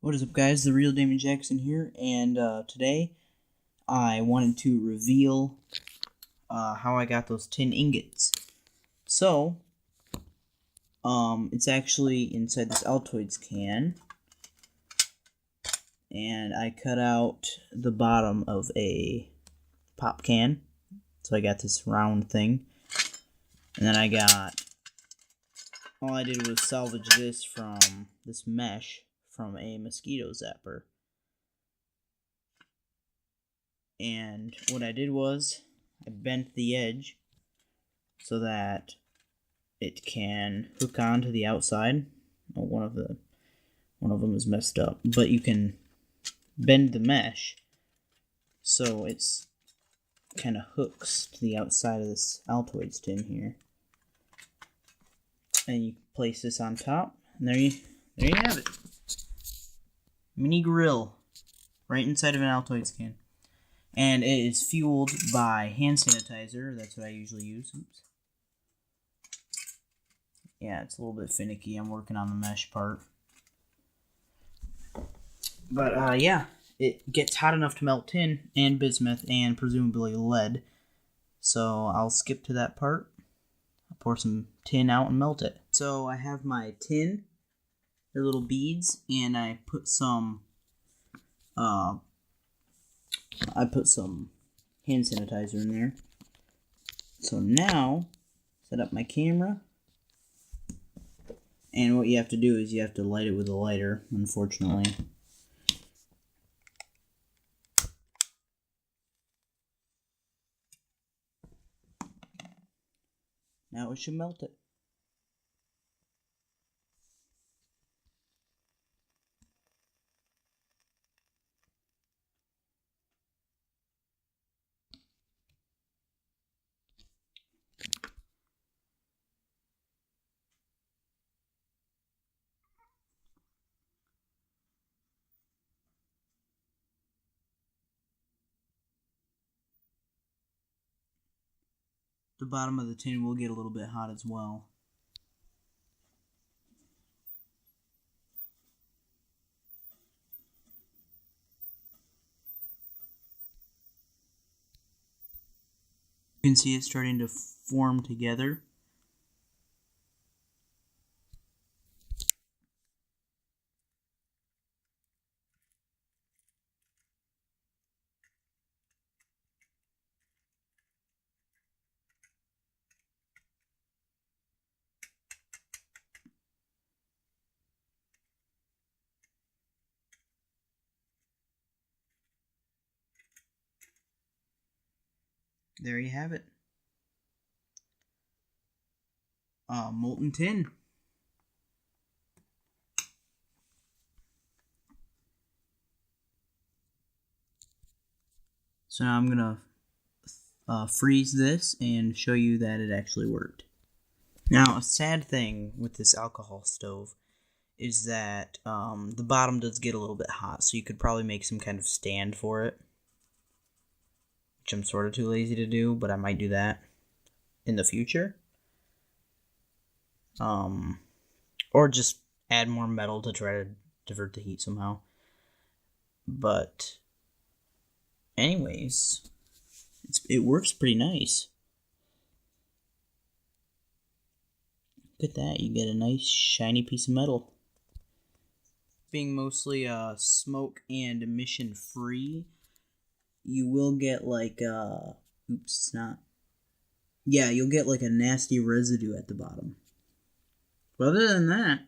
What is up, guys? The real Damon Jackson here, and today I wanted to reveal how I got those tin ingots. So, it's actually inside this Altoids can, and I cut out the bottom of a pop can, so I got this round thing, and then all I did was salvage this from this mesh from a mosquito zapper. And what I did was I bent the edge so that it can hook onto the outside. Oh, one of them is messed up, but you can bend the mesh so it's kind of hooks to the outside of this Altoids tin here. And you place this on top, and there you have it. Mini grill right inside of an Altoids can. And it is fueled by hand sanitizer. That's what I usually use. Oops. Yeah, it's a little bit finicky. I'm working on the mesh part. But, yeah, it gets hot enough to melt tin and bismuth and presumably lead. So I'll skip to that part. I'll pour some tin out and melt it. So I have my tin, they're little beads, and I put some hand sanitizer in there. So now, set up my camera. And what you have to do is you have to light it with a lighter, unfortunately. Now it should melt it. The bottom of the tin will get a little bit hot as well. You can see it starting to form together. There you have it. Molten tin. So now I'm gonna freeze this and show you that it actually worked. Now, a sad thing with this alcohol stove is that the bottom does get a little bit hot, so you could probably make some kind of stand for it, which I'm sort of too lazy to do, but I might do that in the future. Or just add more metal to try to divert the heat somehow. But anyways, it works pretty nice. Look at that, you get a nice shiny piece of metal. Being mostly smoke and emission free, you will get like oops, it's not. Yeah, you'll get like a nasty residue at the bottom. But other than that,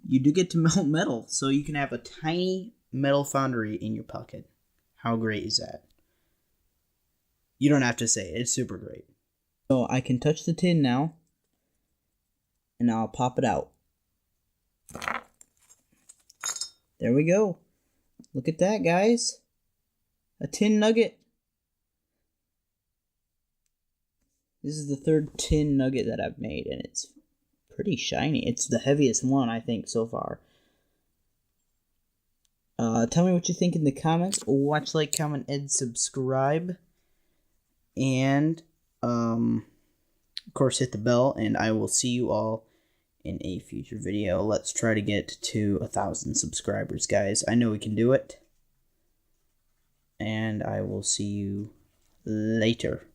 you do get to melt metal, so you can have a tiny metal foundry in your pocket. How great is that? You don't have to say it. It's super great. So I can touch the tin now, and I'll pop it out. There we go. Look at that, guys. A tin nugget. This is the third tin nugget that I've made, and it's pretty shiny. It's the heaviest one, I think, so far. Tell me what you think in the comments. Watch, like, comment, and subscribe. And, of course, hit the bell, and I will see you all in a future video. Let's try to get to 1,000 subscribers, guys. I know we can do it. And I will see you later.